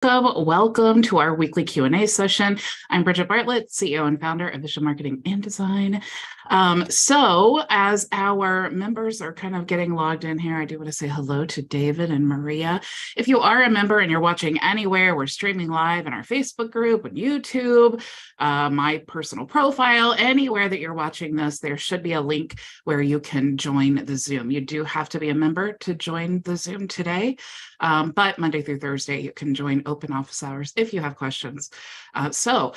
Welcome to our weekly Q&A session. I'm Bridget Bartlett, CEO and founder of Vision Marketing and Design. So as our members are kind of getting logged in here, I do want to say hello to David and Maria. If you are a member and you're watching anywhere, we're streaming live in our Facebook group and YouTube, my personal profile, anywhere that you're watching this, there should be a link where you can join the Zoom. You do have to be a member to join the Zoom today, but Monday through Thursday, you can join open office hours if you have questions. So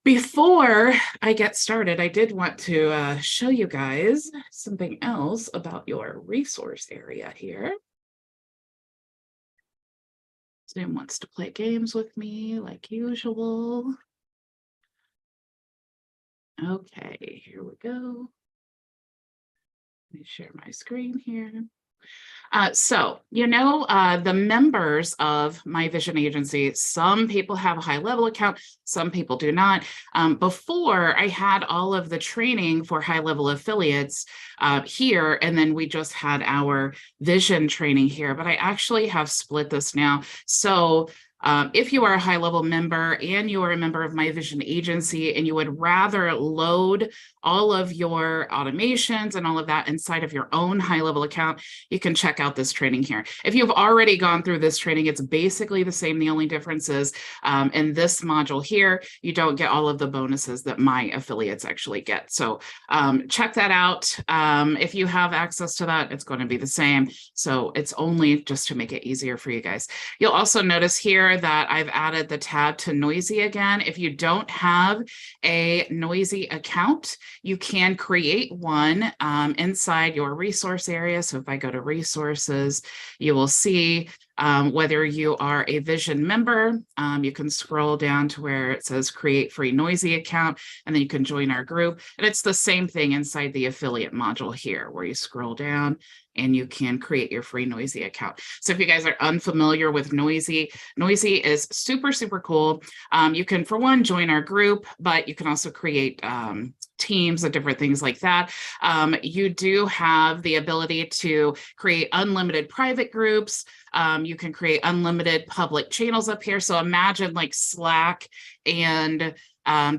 before I get started, I did want to show you guys something else about your resource area here. Zoom wants to play games with me like usual. Okay, here we go. Let me share my screen here. So, the members of my vision agency, some people have a HighLevel account, some people do not. Before, I had all of the training for HighLevel affiliates here, and then we just had our vision training here, but I actually have split this now. So if you are a HighLevel member and you are a member of my vision agency and you would rather load all of your automations and all of that inside of your own HighLevel account, you can check out this training here. If you've already gone through this training, it's basically the same. The only difference is in this module here, you don't get all of the bonuses that my affiliates actually get. So check that out. If you have access to that, it's going to be the same. So it's only just to make it easier for you guys. You'll also notice here that I've added the tab to noisy again. If you don't have a noisy account, you can create one inside your resource area. So if I go to resources, you will see whether you are a Vision member, you can scroll down to where it says create free noisy account, and then you can join our group. And it's the same thing inside the affiliate module here, where you scroll down and you can create your free noisy account. So if you guys are unfamiliar with noisy is super, super cool. You can, for one, join our group, but you can also create teams and different things like that. You do have the ability to create unlimited private groups. You can create unlimited public channels up here. So imagine like Slack and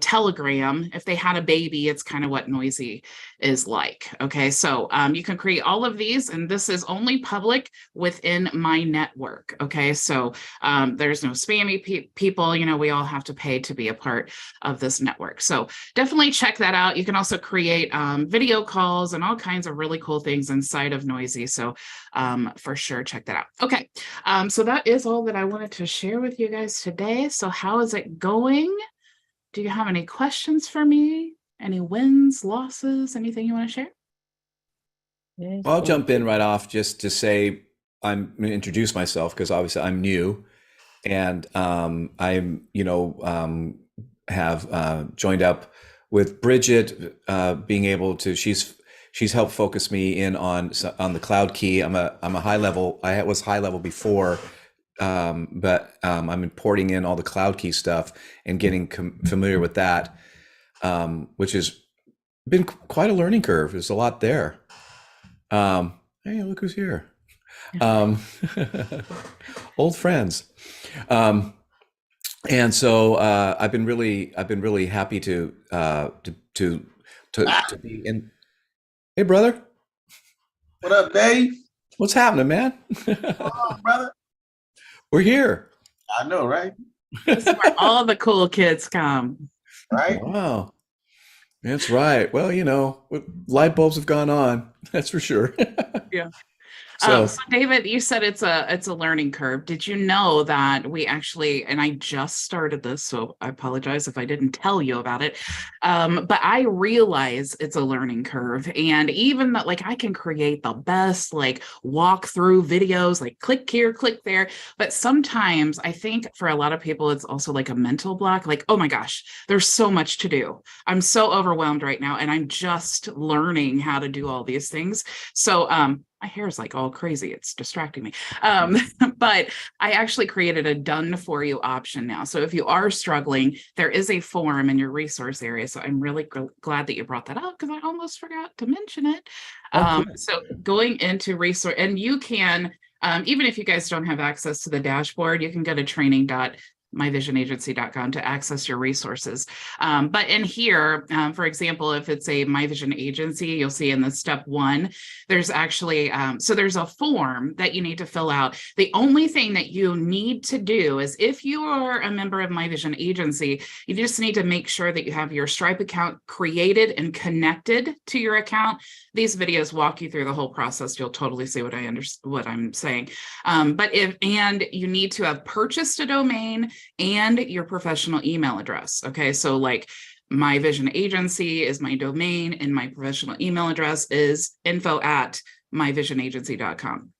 Telegram. If they had a baby, it's kind of what noisy is like. Okay, so you can create all of these, and this is only public within my network. Okay, so there's no spammy people. We all have to pay to be a part of this network. So definitely check that out. You can also create video calls and all kinds of really cool things inside of noisy. So for sure, check that out. Okay, so that is all that I wanted to share with you guys today. So how is it going? Do you have any questions for me? Any wins, losses, anything you want to share? Well, I'll jump in right off just to say I'm going to introduce myself because obviously I'm new, and have joined up with Bridget, being able to. She's helped focus me in on the cloud key. I'm a HighLevel. I was HighLevel before. But I'm importing in all the cloud key stuff and getting familiar with that, which has been quite a learning curve. There's a lot there. Hey, look who's here. Old friends. And so I've been really happy to be in. Hey, brother. What up, Dave? What's happening, man? Oh, brother. We're here. I know, right? This is where all the cool kids come. Right? Wow. That's right. Well, light bulbs have gone on. That's for sure. Yeah. So, So David, you said it's a learning curve. Did you know that we actually, and I just started this, so I apologize if I didn't tell you about it, but I realize it's a learning curve. And even that, like, I can create the best like walkthrough videos, like click here, click there. But sometimes I think for a lot of people, it's also like a mental block, like, oh my gosh, there's so much to do. I'm so overwhelmed right now, and I'm just learning how to do all these things. So my hair is like all crazy. It's distracting me. But I actually created a done for you option now. So if you are struggling, there is a form in your resource area. So I'm really glad that you brought that up because I almost forgot to mention it. So going into resource, and you can Even if you guys don't have access to the dashboard, you can go to training.myvisionagency.com to access your resources. But in here, for example, if it's a My Vision agency, you'll see in the step 1, there's actually, so there's a form that you need to fill out. The only thing that you need to do is if you are a member of My Vision agency, you just need to make sure that you have your Stripe account created and connected to your account. These videos walk you through the whole process. You'll totally see what I'm saying. But you need to have purchased a domain and your professional email address. Okay, so like My Vision Agency is my domain, and my professional email address is info@myvisionagency.com.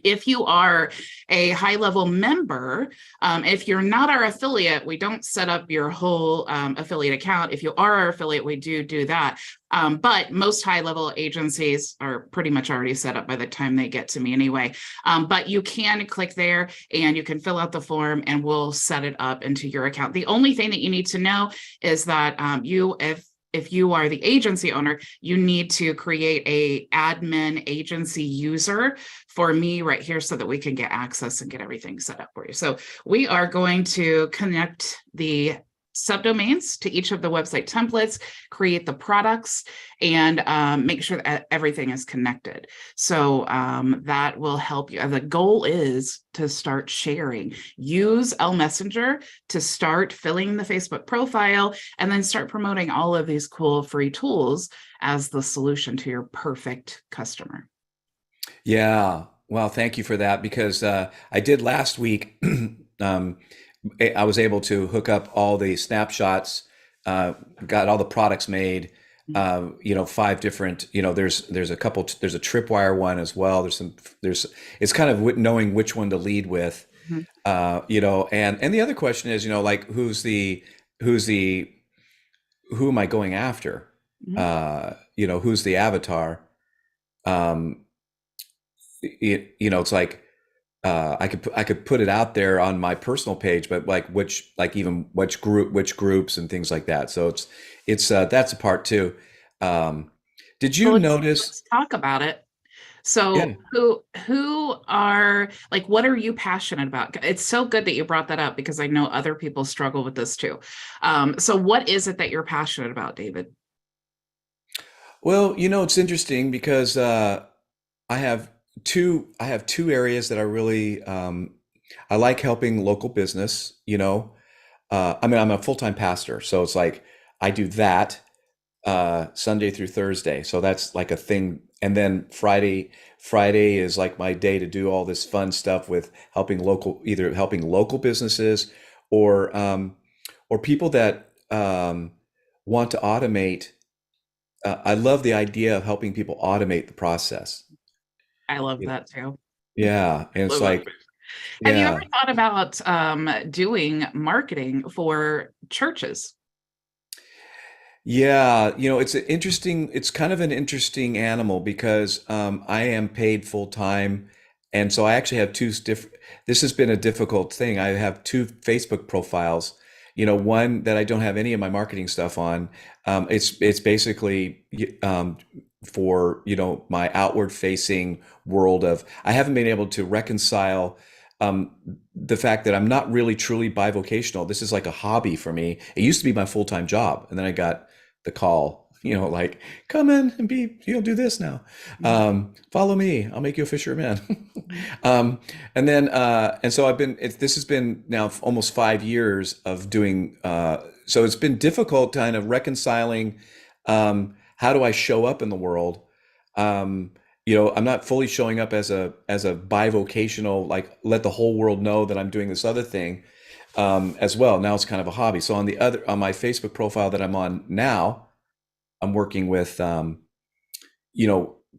If you are a HighLevel member, if you're not our affiliate, we don't set up your whole affiliate account. If you are our affiliate, we do that. But most HighLevel agencies are pretty much already set up by the time they get to me anyway. But you can click there and you can fill out the form and we'll set it up into your account. The only thing that you need to know is that if you are the agency owner, you need to create a admin agency user for me right here so that we can get access and get everything set up for you. So we are going to connect the subdomains to each of the website templates, create the products, and make sure that everything is connected. So that will help you. The goal is to start sharing. Use L Messenger to start filling the Facebook profile and then start promoting all of these cool free tools as the solution to your perfect customer. Yeah. Well, thank you for that, because I did last week. I was able to hook up all the snapshots, got all the products made, 5 different, there's a couple, there's a tripwire one as well. It's kind of knowing which one to lead with, and the other question is, like, who am I going after? Who's the avatar? It's like, I could put it out there on my personal page, but which groups and things like that. So it's that's a part too. Did you notice? Let's talk about it. So Yeah. who are, like, what are you passionate about? It's so good that you brought that up because I know other people struggle with this too. So what is it that you're passionate about, David? Well, it's interesting because I have two areas that I really I like helping local business. I'm a full-time pastor, so it's like I do that Sunday through Thursday. So that's like a thing. And then Friday is like my day to do all this fun stuff with either helping local businesses or people that want to automate. I love the idea of helping people automate the process. I love that too. Yeah. And it's like, have you ever thought about doing marketing for churches? Yeah, it's kind of an interesting animal because I am paid full time. And so I actually have this has been a difficult thing. I have 2 Facebook profiles, one that I don't have any of my marketing stuff on. It's basically for, my outward facing world I haven't been able to reconcile the fact that I'm not really truly bivocational. This is like a hobby for me. It used to be my full-time job. And then I got the call, like, come in and do this now. Follow me. I'll make you a fisherman. And so this has been now almost 5 years of doing, so it's been difficult kind of reconciling, how do I show up in the world? I'm not fully showing up as a bivocational, like, let the whole world know that I'm doing this other thing as well. Now it's kind of a hobby. So on my Facebook profile that I'm on now, I'm working with,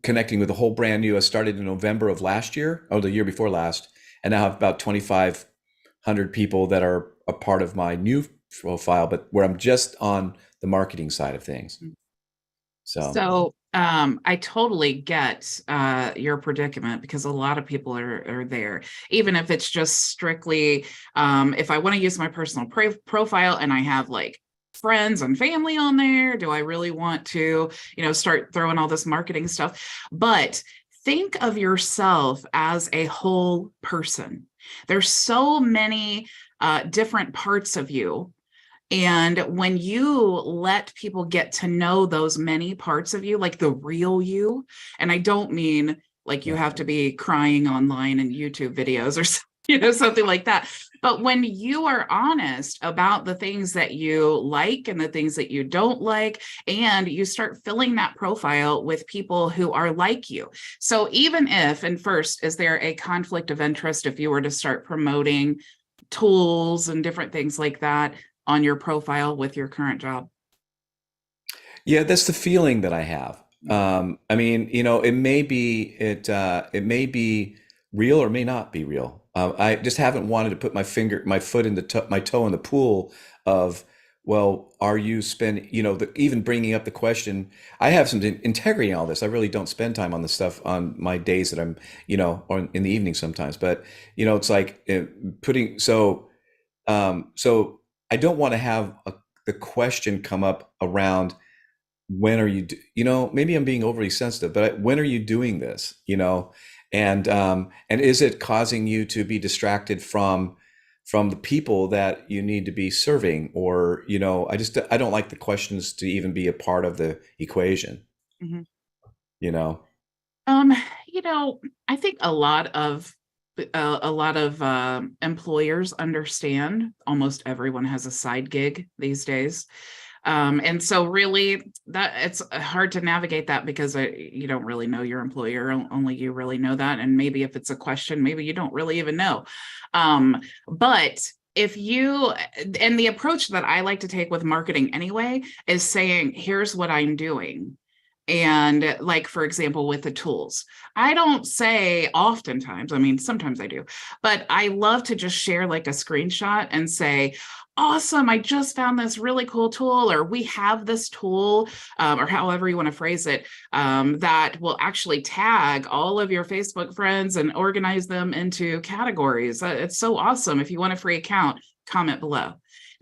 connecting with a whole brand new. I started in November of last year, or the year before last, and now I have about 2,500 people that are a part of my new profile, but where I'm just on the marketing side of things. So I totally get your predicament because a lot of people are there, even if it's just strictly, if I want to use my personal profile and I have like friends and family on there, do I really want to, start throwing all this marketing stuff? But think of yourself as a whole person. There's so many different parts of you. And when you let people get to know those many parts of you, like the real you, and I don't mean like you have to be crying online in YouTube videos or something like that. But when you are honest about the things that you like and the things that you don't like, and you start filling that profile with people who are like you. So even if, and first, is there a conflict of interest if you were to start promoting tools and different things like that on your profile with your current job? Yeah, that's the feeling that I have. I mean, it may be real or may not be real. I just haven't wanted to put my foot in my toe in the pool of, well, are you spending, even bringing up the question. I have some integrity in all this. I really don't spend time on the stuff on my days that I'm, or in the evening sometimes. But it's like so I don't want to have the question come up around, when are you, maybe I'm being overly sensitive, but when are you doing this, and is it causing you to be distracted from the people that you need to be serving? Or, I don't like the questions to even be a part of the equation. Mhm. you know I think a lot of employers understand almost everyone has a side gig these days. And so really that it's hard to navigate that because you don't really know your employer, only you really know that. And maybe if it's a question, maybe you don't really even know. But if you, and the approach that I like to take with marketing anyway, is saying, here's what I'm doing. And like, for example, with the tools, I don't say oftentimes, I mean, sometimes I do, but I love to just share like a screenshot and say, awesome, I just found this really cool tool, or we have this tool, or however you want to phrase it, that will actually tag all of your Facebook friends and organize them into categories. It's so awesome. If you want a free account, comment below.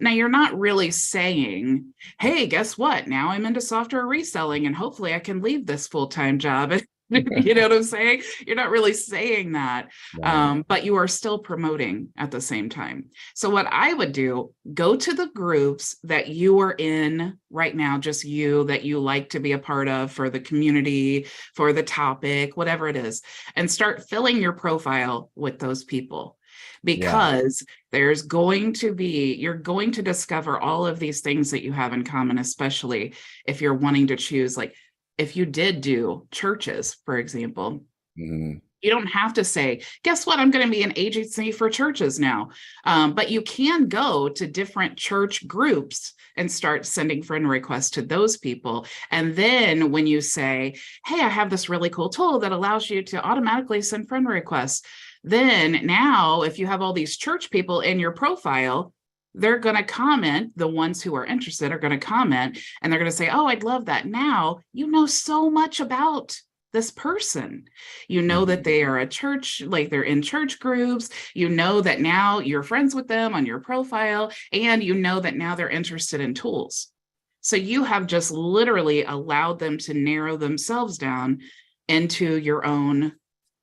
Now, you're not really saying, hey, guess what? Now I'm into software reselling and hopefully I can leave this full-time job. You know what I'm saying? You're not really saying that, but you are still promoting at the same time. So what I would do, go to the groups that you are in right now, just you, that you like to be a part of for the community, for the topic, whatever it is, and start filling your profile with those people. Because there's going to be, you're going to discover all of these things that you have in common, especially if you're wanting to choose, like if you did do churches, for example, you don't have to say, guess what, I'm going to be an agency for churches now. But you can go to different church groups and start sending friend requests to those people. And then when you say, hey, I have this really cool tool that allows you to automatically send friend requests, then now if you have all these church people in your profile, they're going to comment. The ones who are interested are going to comment and they're going to say, oh, I'd love that. Now you know so much about this person. You know that they are a church, like they're in church groups. You know that now you're friends with them on your profile, and you know that now they're interested in tools. So you have just literally allowed them to narrow themselves down into your own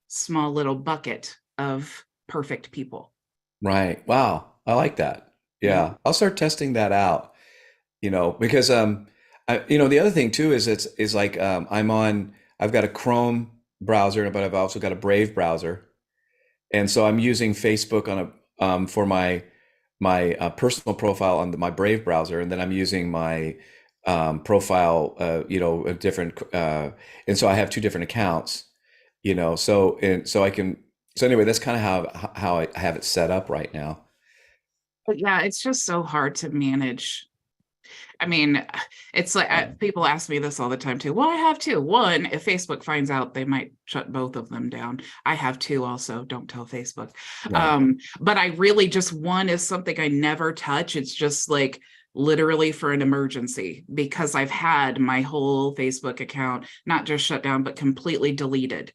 small little bucket of perfect people. Right. Wow. I like that. Yeah. I'll start testing that out, because, the other thing too is like, I've got a Chrome browser, but I've also got a Brave browser. And so I'm using Facebook for my personal profile on my Brave browser. And then I'm using my profile, a different, and so I have two different accounts, so anyway, that's kind of how I have it set up right now. But yeah, it's just so hard to manage. I mean, it's like people ask me this all the time too. Well, I have two. One, if Facebook finds out, they might shut both of them down. I have two also. Don't tell Facebook. Right. But I really just, one is something I never touch. It's just like literally for an emergency, because I've had my whole Facebook account not just shut down, but completely deleted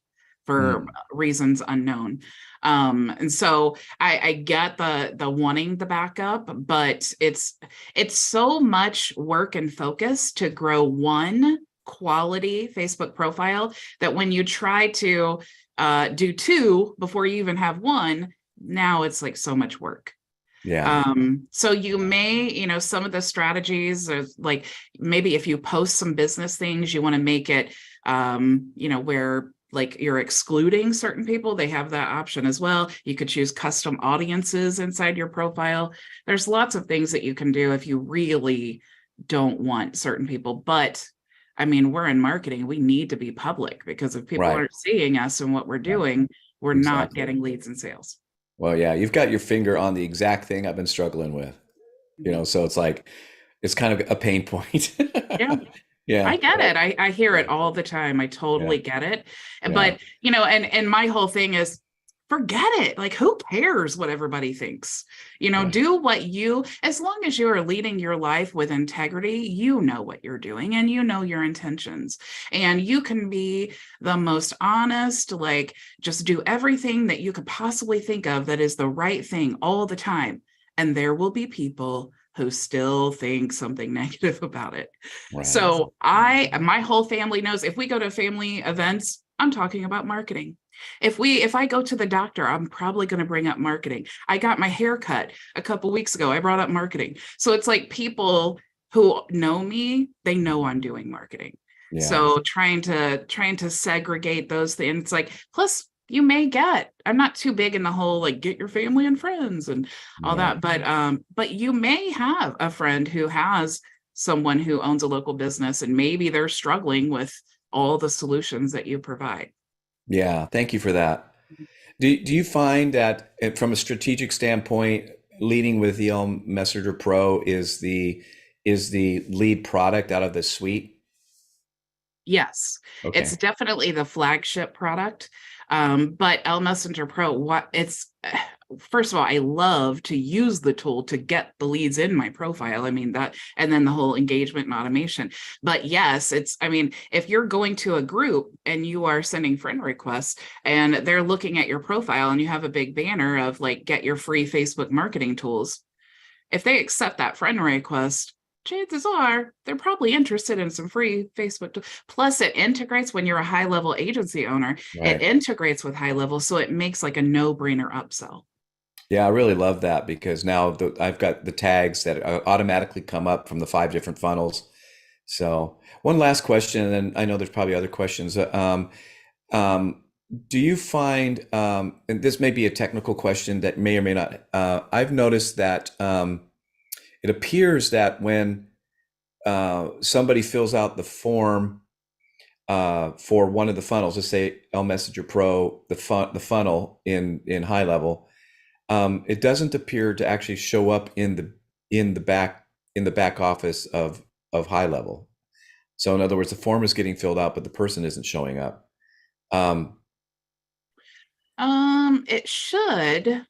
for reasons unknown. And so I get the wanting the backup, but it's so much work and focus to grow one quality Facebook profile that when you try to do two before you even have one, now it's like so much work. Yeah. So you may, you know, some of the strategies are like, maybe if you post some business things, you want to make it, you know, where like you're excluding certain people, they have that option as well. You could choose custom audiences inside your profile. There's lots of things that you can do if you really don't want certain people. But I mean, we're in marketing, we need to be public, because if people Right. aren't seeing us and what we're doing, we're not Exactly. getting leads and sales. Well, yeah, you've got your finger on the exact thing I've been struggling with, you know, so it's like, it's kind of a pain point. Yeah. Yeah. I get it. I hear it all the time. I totally get it. Yeah. But, you know, and my whole thing is, forget it. Like, who cares what everybody thinks? You know, Right. do what you, as long as you are leading your life with integrity, you know what you're doing and you know your intentions. And you can be the most honest, like, just do everything that you could possibly think of that is the right thing all the time. And there will be people who still think something negative about it. Right. So my whole family knows, if we go to family events, I'm talking about marketing. If I go to the doctor, I'm probably going to bring up marketing. I got my hair cut a couple weeks ago, I brought up marketing. So it's like, people who know me, they know I'm doing marketing. Yeah. So trying to segregate those things, it's like, plus you may get, I'm not too big in the whole like get your family and friends and all that, but you may have a friend who has someone who owns a local business, and maybe they're struggling with all the solutions that you provide. Yeah. Thank you for that. Do you find that from a strategic standpoint, leading with HighLevel Messenger Pro is the lead product out of the suite? Yes, Okay. it's definitely the flagship product. But HighLevel Messenger Pro, first of all, I love to use the tool to get the leads in my profile. I mean, that, and then the whole engagement and automation. But yes, I mean, if you're going to a group and you are sending friend requests and they're looking at your profile and you have a big banner of like, get your free Facebook marketing tools, if they accept that friend request, chances are they're probably interested in some free Facebook. Plus, it integrates, when you're a high-level agency owner, it integrates with HighLevel, so it makes like a no-brainer upsell. Yeah, I really love that, because now I've got the tags that automatically come up from the 5 different funnels. So one last question, and then I know there's probably other questions. Do you find, and this may be a technical question that may or may not, I've noticed that it appears that when somebody fills out the form for one of the funnels, let's say HighLevel Messenger Pro, the funnel in HighLevel, it doesn't appear to actually show up in the back office of HighLevel. So in other words, the form is getting filled out, but the person isn't showing up. It should,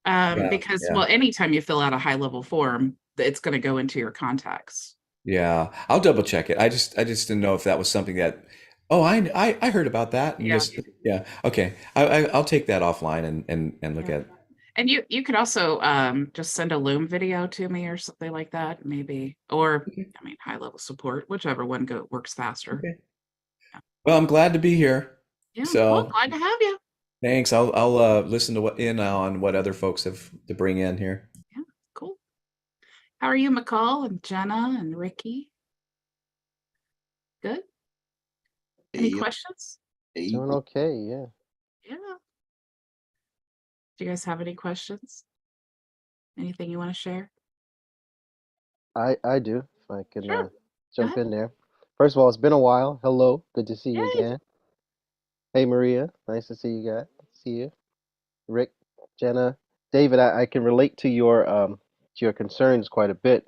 because well, anytime you fill out a high-level form, it's going to go into your contacts. Yeah, I'll double check it. I just didn't know if that was something that, oh, I heard about that. And okay. I'll take that offline and look at it. And you could also just send a Loom video to me or something like that, maybe, or I mean, HighLevel support, whichever one works faster. Okay. Well, I'm glad to be here. Yeah, So well, glad to have you. thanks. I'll listen to on what other folks have to bring in here. Yeah, cool. How are you, McCall and Jenna and Ricky? Good. Any questions? Doing okay, yeah. Yeah. Do you guys have any questions? Anything you want to share? I do, if I can Sure. jump in there. First of all, it's been a while. Hello, good to see you Yay. again. Hey Maria, nice to see you guys. See you. Rick, Jenna, David, I can relate to your concerns quite a bit.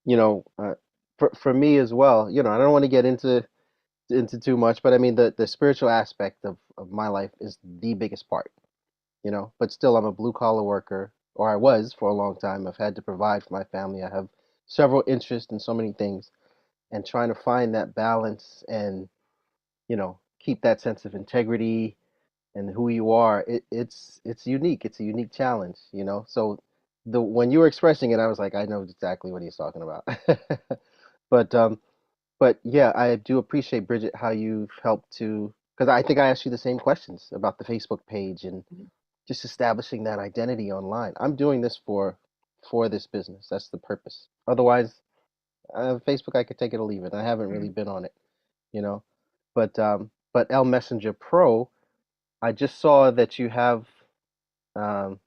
You know, for me as well, you know, I don't want to get into too much, but I mean the spiritual aspect of my life is the biggest part, you know, but still I'm a blue collar worker, or I was for a long time. I've had to provide for my family. I have several interests in so many things, and trying to find that balance and, you know, keep that sense of integrity and who you are, it's unique. It's a unique challenge, you know. So when you were expressing it, I was like, I know exactly what he's talking about. But But yeah, I do appreciate, Bridget, how you've helped to, because I think I asked you the same questions about the Facebook page and just establishing that identity online. I'm doing this for this business. That's the purpose. Otherwise, Facebook, I could take it or leave it. I haven't really been on it, you know. But L Messenger Pro, I just saw that you have um,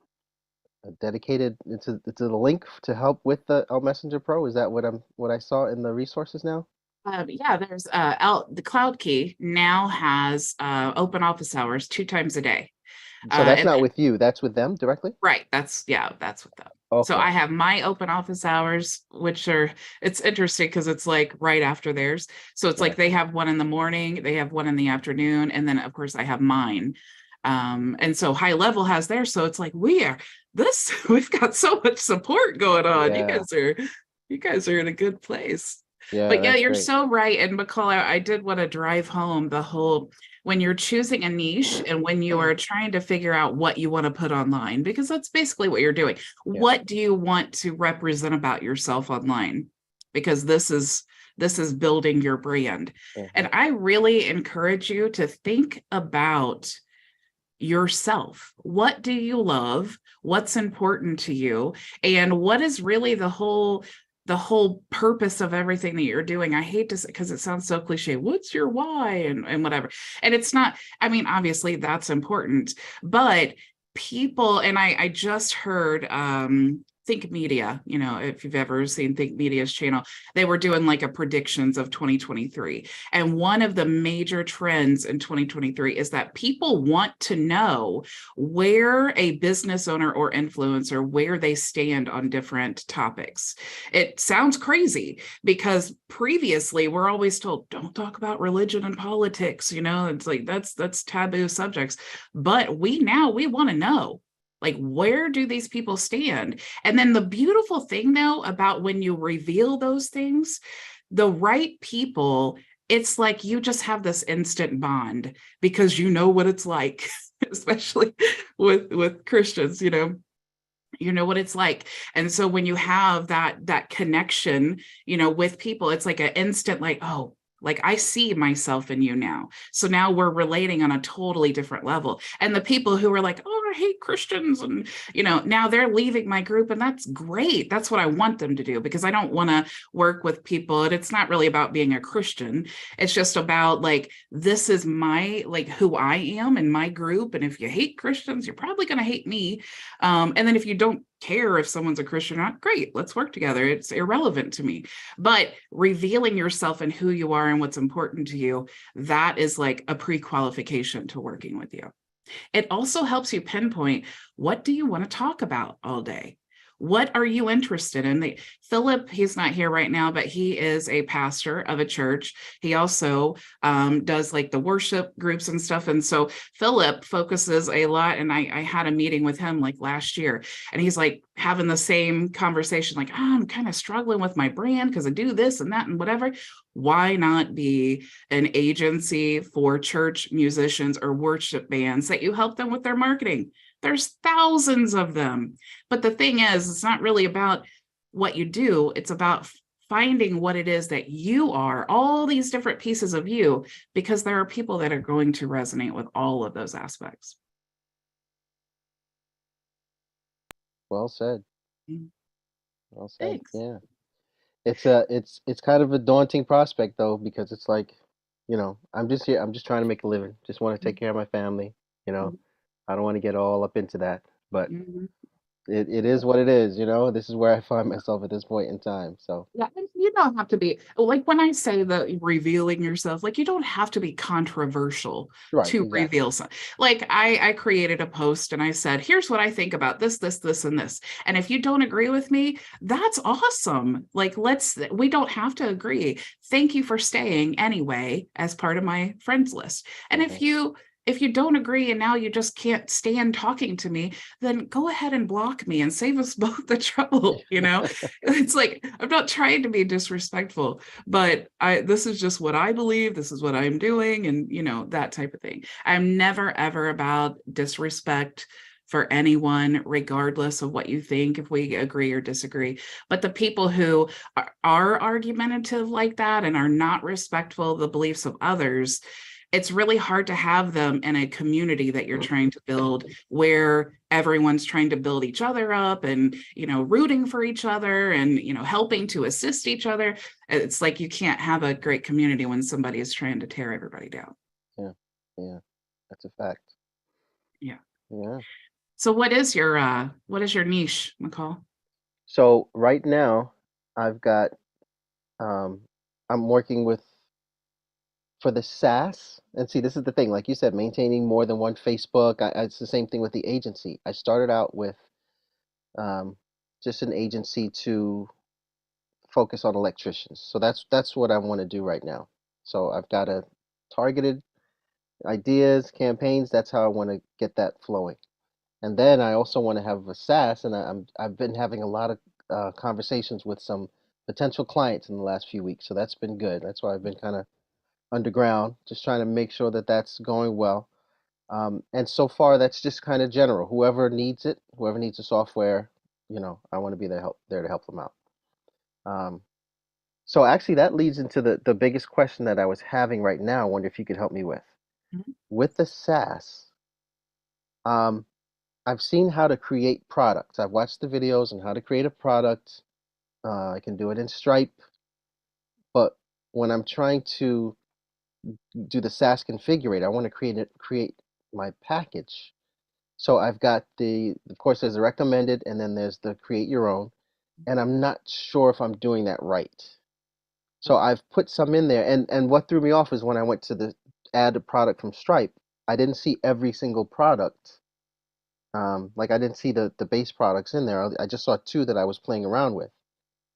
a dedicated. It's a link to help with the L Messenger Pro. Is that what I saw in the resources now? Yeah, there's the Cloud Key now has open office hours 2 times a day. So that's And not with you. That's with them directly. right, that's with them. So Okay. I have my open office hours, which are, it's interesting because it's like right after theirs. So it's like Right. they have one in the morning, they have one in the afternoon, and then of course I have mine. And so HighLevel has theirs. So it's like we've got so much support going on. Yeah. You guys are in a good place. Yeah, But yeah, that's you're great. so right. And McCall, I did want to drive home the whole, when you're choosing a niche and when you are trying to figure out what you want to put online, because that's basically what you're doing. Yeah. What do you want to represent about yourself online? Because this is building your brand. And Mhm. I really encourage you to think about yourself. What do you love? What's important to you? And what is really the whole purpose of everything that you're doing? I hate to say, because it sounds so cliche, what's your why and whatever. And it's not, I mean, obviously that's important, but people, and I just heard Think Media, if you've ever seen Think Media's channel, they were doing like a predictions of 2023. And one of the major trends in 2023 is that people want to know where a business owner or influencer, where they stand on different topics. It sounds crazy because previously we're always told, don't talk about religion and politics, it's like that's taboo subjects. But we want to know, like, where do these people stand? And then the beautiful thing, though, about when you reveal those things, the right people, it's like you just have this instant bond because you know what it's like, especially with Christians, you know what it's like. And so when you have that connection, with people, it's like an instant, like, oh, like I see myself in you now. So now we're relating on a totally different level. And the people who are like, oh, I hate Christians, and now they're leaving my group, and that's great. That's what I want them to do, because I don't want to work with people. And it's not really about being a Christian. It's just about like, this is my, like, who I am in my group. And if you hate Christians, you're probably going to hate me. And then if you don't care if someone's a Christian or not, great, let's work together. It's irrelevant to me. But revealing yourself and who you are and what's important to you, that is like a pre-qualification to working with you. It also helps you pinpoint, what do you want to talk about all day? What are you interested in? Philip, he's not here right now, but he is a pastor of a church. He also does like the worship groups and stuff. And so Philip focuses a lot. And I had a meeting with him like last year, and he's like having the same conversation, like, oh, I'm kind of struggling with my brand because I do this and that and whatever. Why not be an agency for church musicians or worship bands that you help them with their marketing? There's thousands of them. But the thing is, it's not really about what you do. It's about finding what it is that you are, all these different pieces of you, because there are people that are going to resonate with all of those aspects. Well said. Mm. Well said. Thanks. Yeah. It's kind of a daunting prospect though, because it's like, I'm just here. I'm just trying to make a living. Just want to take care of my family. I don't want to get all up into that, but Mm-hmm. it is what it is. This is where I find myself at this point in time. So Yeah, and you don't have to be, like, when I say the revealing yourself, like, you don't have to be controversial right, to exactly. reveal something. Like, I created a post and I said, here's what I think about this, and this. And if you don't agree with me, that's awesome. Like, we don't have to agree. Thank you for staying anyway as part of my friends list. And if you don't agree and now you just can't stand talking to me, then go ahead and block me and save us both the trouble. It's like, I'm not trying to be disrespectful, but this is just what I believe. This is what I'm doing. And that type of thing. I'm never, ever about disrespect, for anyone, regardless of what you think, if we agree or disagree. But the people who are argumentative like that and are not respectful of the beliefs of others, it's really hard to have them in a community that you're trying to build, where everyone's trying to build each other up and, rooting for each other and, helping to assist each other. It's like you can't have a great community when somebody is trying to tear everybody down. Yeah, that's a fact. Yeah. Yeah. So what is your niche, McCall? So right now, I've got, I'm working for the SaaS. And see, this is the thing, like you said, maintaining more than one Facebook. It's the same thing with the agency. I started out with just an agency to focus on electricians. So that's what I want to do right now. So I've got a targeted ideas, campaigns. That's how I want to get that flowing. And then I also want to have a SaaS, and I've been having a lot of conversations with some potential clients in the last few weeks. So that's been good. That's why I've been kind of underground, just trying to make sure that that's going well. And so far, that's just kind of general. Whoever needs it, whoever needs the software, I want to be there to help them out. So actually, that leads into the biggest question that I was having right now. I wonder if you could help me with. Mhm. With the SaaS, I've seen how to create products. I've watched the videos on how to create a product. I can do it in Stripe, but when I'm trying to do the SaaS configurator, I want to create my package. So I've got of course, there's the recommended, and then there's the create your own, and I'm not sure if I'm doing that right. So I've put some in there, and what threw me off is when I went to add a product from Stripe, I didn't see every single product. Like I didn't see the base products in there. I just saw two that I was playing around with.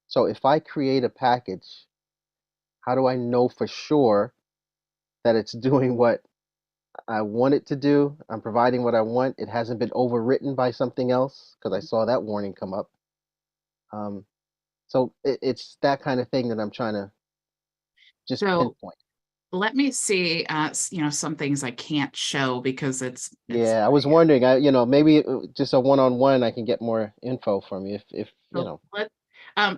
So if I create a package, how do I know for sure that it's doing what I want it to do? I'm providing what I want. It hasn't been overwritten by something else, because I saw that warning come up. So it's that kind of thing that I'm trying to just So pinpoint. let me see, some things I can't show because it's Yeah, I was wondering, maybe just a one-on-one, I can get more info from you if so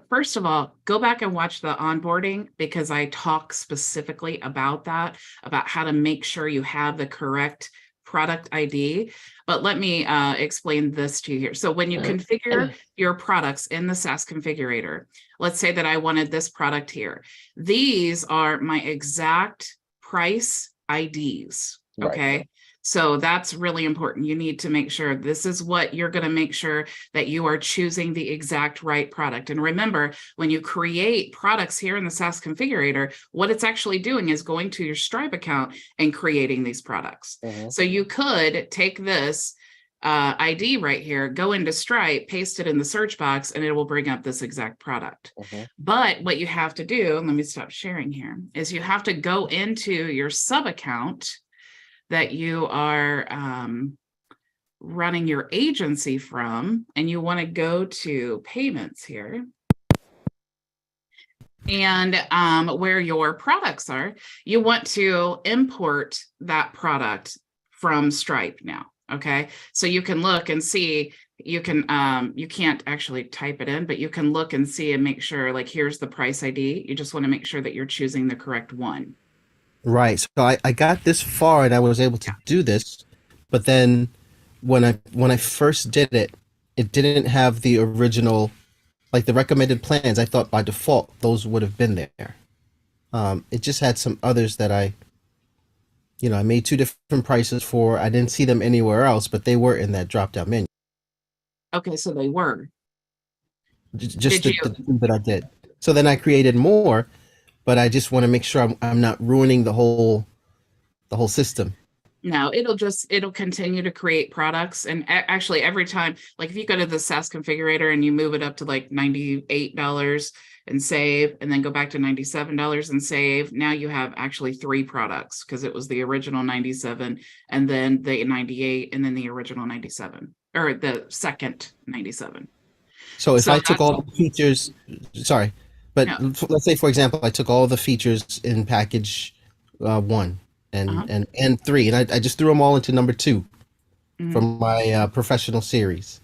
first of all, go back and watch the onboarding, because I talk specifically about that, about how to make sure you have the correct product ID. But let me explain this to you here. So when you configure your products in the SaaS configurator, let's say that I wanted this product here. These are my exact price IDs. Right. Okay. So that's really important. You need to make sure this is what you're going to make sure that you are choosing the exact right product. And remember, when you create products here in the SaaS configurator, what it's actually doing is going to your Stripe account and creating these products. Mhm. So you could take this ID right here, go into Stripe, paste it in the search box, and it will bring up this exact product. Mhm. But what you have to do, let me stop sharing here, is you have to go into your sub account that you are running your agency from, and you want to go to payments here. And where your products are, you want to import that product from Stripe now. Okay, so you can look and see, you can't actually type it in, but you can look and see and make sure, like, here's the price ID. You just want to make sure that you're choosing the correct one. Right. So I got this far and I was able to do this, but then when I first did it, it didn't have the original, like the recommended plans. I thought by default those would have been there. It just had some others that I made two different prices for. I didn't see them anywhere else, but they were in that drop-down menu. Okay, so they were. Just the two that I did. So then I created more, but I just want to make sure I'm not ruining the whole system. No, it'll continue to create products. And actually every time, like if you go to the SaaS configurator and you move it up to like $98 and save, and then go back to $97 and save, now you have actually 3 products, because it was the original 97 and then the 98 and then the original 97, or the second 97. So if I took all the features, sorry, but No. let's say, for example, I took all the features in package 1 and 3, and I just threw them all into number 2. from my professional series.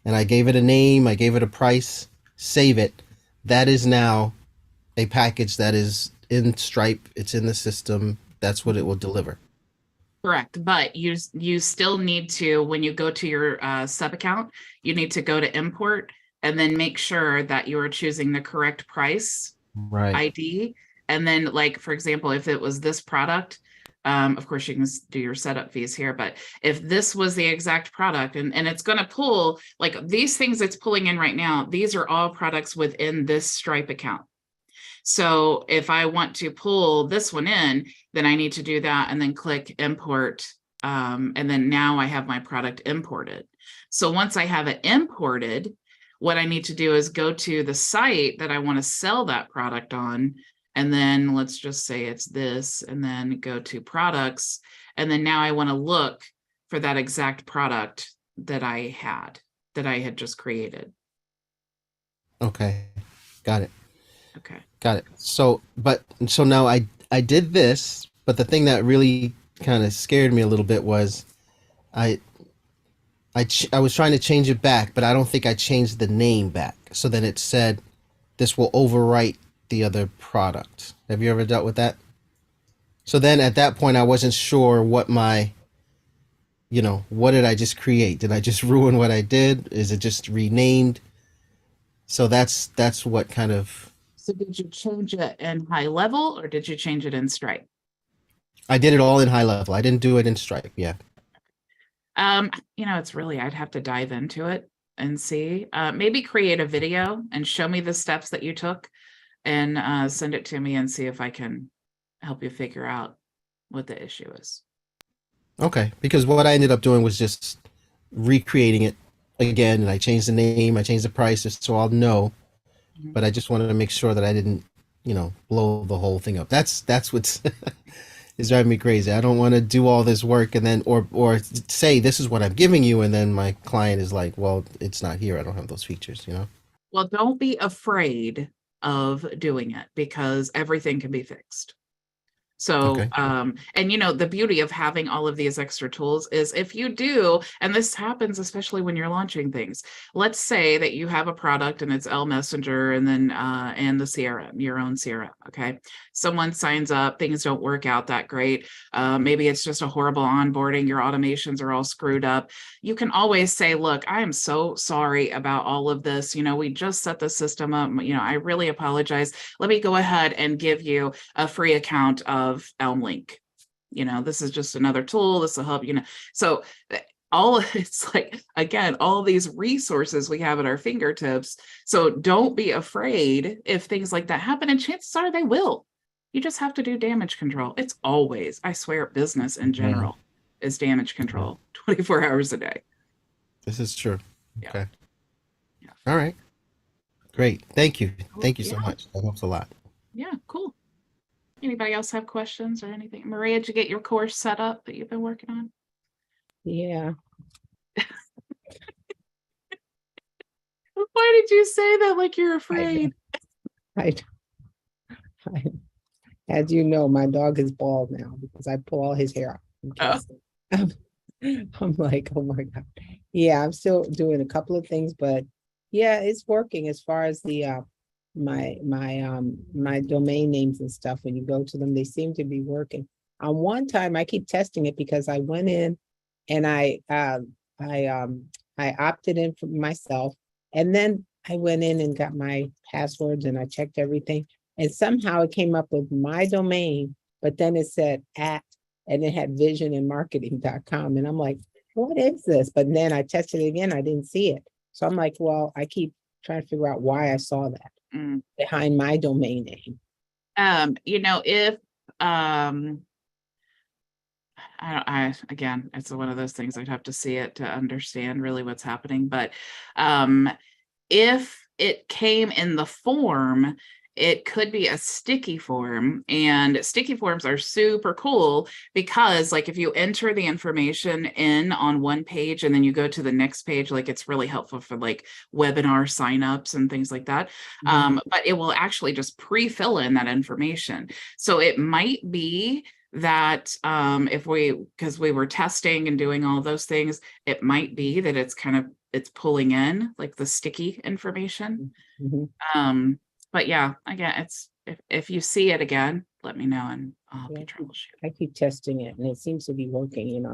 And I gave it a name, I gave it a price, save it. That is now a package that is in Stripe. It's in the system. That's what it will deliver. Correct, but you still need to, when you go to your sub account, you need to go to import and then make sure that you are choosing the correct price Right. ID. And then, like, for example, if it was this product, of course you can do your setup fees here, but if this was the exact product, and it's going to pull, like, these things it's pulling in right now, these are all products within this Stripe account. So if I want to pull this one in, then I need to do that and then click import. And then now I have my product imported. So once I have it imported, what I need to do is go to the site that I want to sell that product on. And then let's just say it's this, and then go to products. And then now I want to look for that exact product that I had just created. Okay. Got it. Okay. Got it. So now I did this, but the thing that really kind of scared me a little bit was I was trying to change it back, but I don't think I changed the name back. So then it said this will overwrite the other product. Have you ever dealt with that? So then at that point I wasn't sure what my, what did I just create? Did I just ruin what I did? Is it just renamed? So that's what kind of. So did you change it in HighLevel or did you change it in Stripe? I did it all in HighLevel. I didn't do it in Stripe. Yeah. It's really, I'd have to dive into it and see. Maybe create a video and show me the steps that you took and send it to me and see if I can help you figure out what the issue is. Okay. Because what I ended up doing was just recreating it again, and I changed the name, I changed the price, just so I'll know. But I just wanted to make sure that I didn't, blow the whole thing up. That's what's is driving me crazy. I don't want to do all this work and then or say this is what I'm giving you, and then my client is like, well, it's not here. I don't have those features, Well, don't be afraid of doing it because everything can be fixed. So, Okay. and the beauty of having all of these extra tools is if you do, and this happens especially when you're launching things, let's say that you have a product and it's L Messenger and then and the CRM, your own CRM. Okay. Someone signs up, things don't work out that great. Maybe it's just a horrible onboarding. Your automations are all screwed up. You can always say, look, I am so sorry about all of this. We just set the system up. I really apologize. Let me go ahead and give you a free account of ElmLink. This is just another tool. This will help, so it's like, again, all these resources we have at our fingertips. So don't be afraid if things like that happen, and chances are they will. You just have to do damage control. It's always, I swear, business in general is damage control 24 hours a day. This is true. Yeah. Okay. Yeah. All right. Great. Thank you. Cool. Thank you so Yeah. much. That helps a lot. Yeah, cool. Anybody else have questions or anything? Maria, did you get your course set up that you've been working on? Yeah. Why did you say that like you're afraid? I, as you know, my dog is bald now because I pull all his hair out. I'm like, oh my God. Yeah, I'm still doing a couple of things, but yeah, it's working as far as the my domain names and stuff. When you go to them, they seem to be working. On one time, I keep testing it because I went in and I opted in for myself, and then I went in and got my passwords and I checked everything, and somehow it came up with my domain, but then it said @ and it had visionandmarketing.com, and I'm like, what is this? But then I tested it again, I didn't see it. So I'm like, well, I keep trying to figure out why I saw that behind my domain name. If again, it's one of those things I'd have to see it to understand really what's happening. But if it came in the form, it could be a sticky form, and sticky forms are super cool because, like, if you enter the information in on one page and then you go to the next page, like, it's really helpful for like webinar signups and things like that. But it will actually just pre-fill in that information. So it might be that if because we were testing and doing all those things, it might be that it's pulling in like the sticky information. Mhm. But yeah, again, it's if you see it again, let me know and I'll help Yeah. you troubleshoot. I keep testing it and it seems to be working.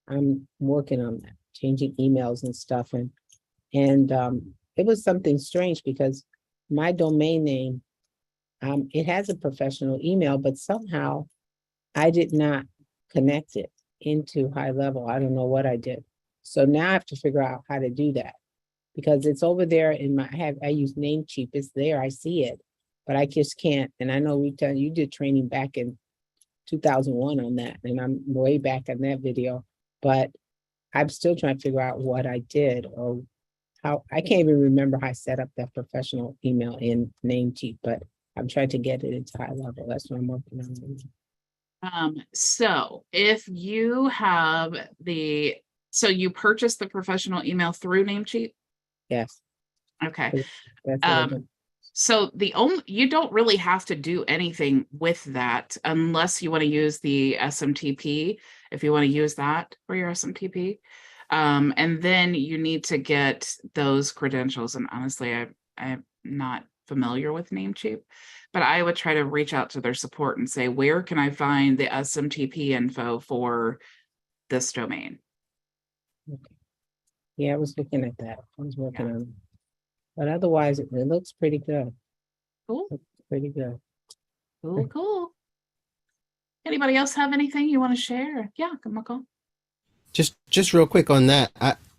I'm working on that, changing emails and stuff. And it was something strange because my domain name, it has a professional email, but somehow I did not connect it into HighLevel. I don't know what I did. So now I have to figure out how to do that because it's over there in I use Namecheap. It's there. I see it, but I just can't. And I know you did training back in 2001 on that, and I'm way back on that video, but I'm still trying to figure out what I did or how. I can't even remember how I set up that professional email in Namecheap, but I'm trying to get it into HighLevel. That's what I'm working on. So if you have so you purchased the professional email through Namecheap? Yes. Okay. That's what I did. So you don't really have to do anything with that unless you want to use the SMTP, if you want to use that for your SMTP. And then you need to get those credentials. And honestly, I'm not familiar with Namecheap, but I would try to reach out to their support and say, where can I find the SMTP info for this domain? Okay. Yeah, I was looking at that. I was working on it. But otherwise, it looks pretty good. Cool. Looks pretty good. Cool. Anybody else have anything you want to share? Yeah, come on. Just real quick on that.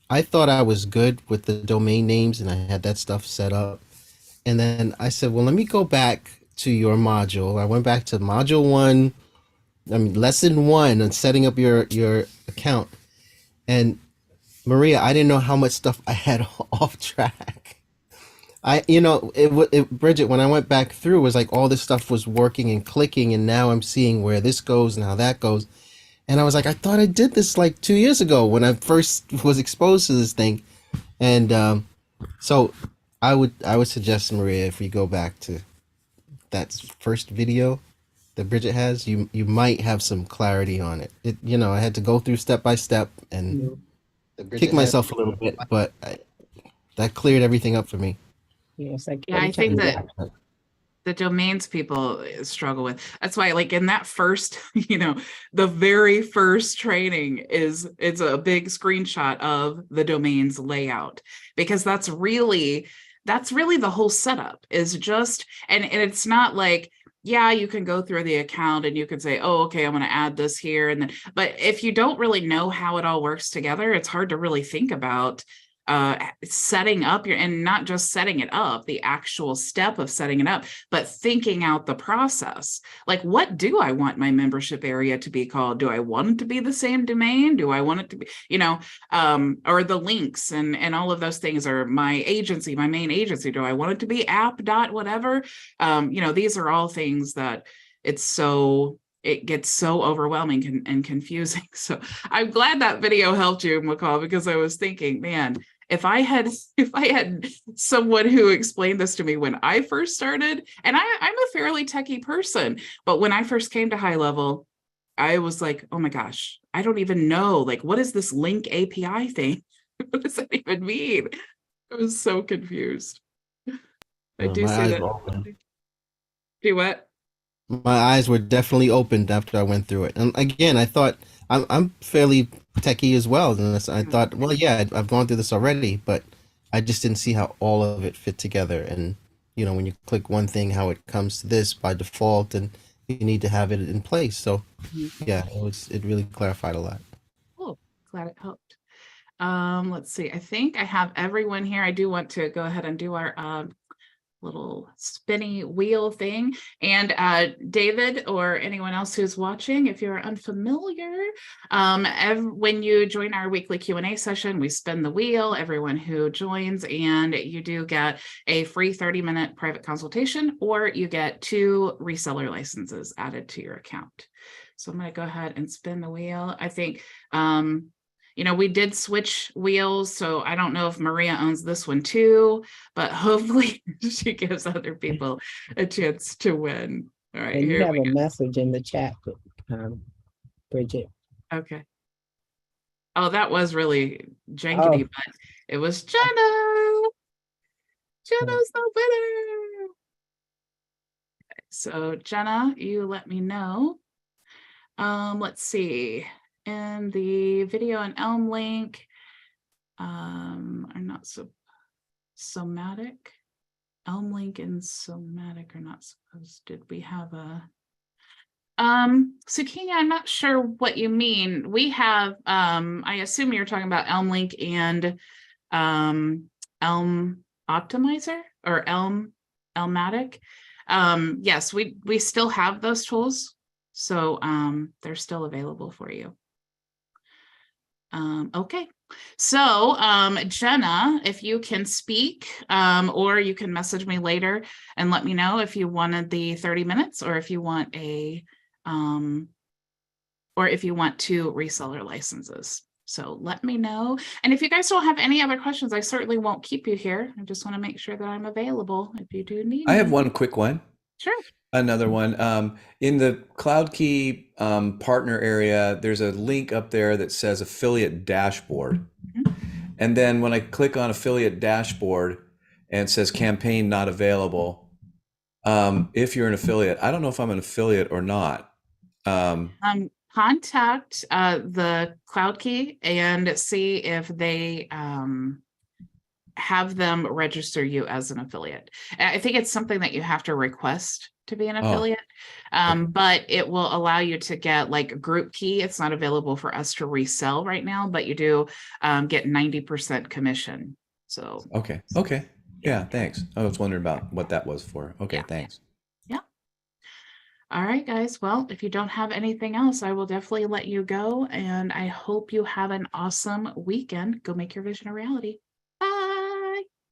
I thought I was good with the domain names and I had that stuff set up. And then I said, well, let me go back to your module. I went back to module 1, lesson 1 on setting up your account. And Maria, I didn't know how much stuff I had off track. Bridget, when I went back through, it was like all this stuff was working and clicking, and now I'm seeing where this goes and how that goes. And I was like, I thought I did this like 2 years ago when I first was exposed to this thing. And so I would suggest, Maria, if we go back to that first video that Bridget has, you might have some clarity on it. I had to go through step by step and kick myself a little bit, but that cleared everything up for me. Yeah, it's like Yeah, I think that the domains people struggle with. That's why, like in that first, the very first training it's a big screenshot of the domains layout, because that's really the whole setup is just, and it's not like, yeah, you can go through the account and you can say, oh, okay, I'm going to add this here. And then, but if you don't really know how it all works together, it's hard to really think about setting up and not just setting it up, the actual step of setting it up, but thinking out the process. Like, what do I want my membership area to be called? Do I want it to be the same domain? Do I want it to be, or the links and all of those things, or my agency, my main agency? Do I want it to be app dot whatever? These are all things that it gets so overwhelming and confusing. So I'm glad that video helped you, McCall, because I was thinking, man, if I had someone who explained this to me when I first started, and I'm a fairly techie person, but when I first came to HighLevel, I was like, oh my gosh, I don't even know, like, what is this link API thing? What does that even mean? I was so confused. I do see that. Do what? My eyes were definitely opened after I went through it. And again, I thought I'm fairly techie as well. And I thought, well, yeah, I've gone through this already, but I just didn't see how all of it fit together. And, when you click one thing, how it comes to this by default, and you need to have it in place. So yeah, it really clarified a lot. Cool. Glad it helped. Let's see. I think I have everyone here. I do want to go ahead and do our little spinny wheel thing. And David, or anyone else who's watching, if you're unfamiliar, when you join our weekly Q&A session, we spin the wheel, everyone who joins, and you do get a free 30-minute private consultation, or you get 2 reseller licenses added to your account. So I'm going to go ahead and spin the wheel. I think we did switch wheels, so I don't know if Maria owns this one too, but hopefully she gives other people a chance to win. All right, and you here have we a go. message in the chat. Bridget. Okay. Oh, that was really Oh. jankety, but it was Jenna. Jenna's the winner. So Jenna, you let me know. Let's see. And the video and Elm link are not so somatic. Elm link and somatic are not supposed. Did we have a Zucchini, I'm not sure what you mean. We have I assume you're talking about Elm link and Elm optimizer or Elmatic. Yes, we still have those tools, so they're still available for you. Okay, so Jenna, if you can speak, or you can message me later and let me know if you wanted the 30 minutes or if you want a or if you want 2 reseller licenses. So let me know. And if you guys don't have any other questions, I certainly won't keep you here. I just want to make sure that I'm available if you do need I have me. one quick one. Sure. Another one. In the CloudKey partner area, there's a link up there that says affiliate dashboard. And then when I click on affiliate dashboard and it says campaign not available, if you're an affiliate, I don't know if I'm an affiliate or not. Contact the CloudKey and see if they have them register you as an affiliate. I think it's something that you have to request to be an affiliate, but it will allow you to get like a group key. It's not available for us to resell right now, but you do get 90% commission. So Okay. Yeah, thanks. I was wondering about what that was for. Okay, Yeah. thanks. Yeah. All right, guys. Well, if you don't have anything else, I will definitely let you go. And I hope you have an awesome weekend. Go make your vision a reality.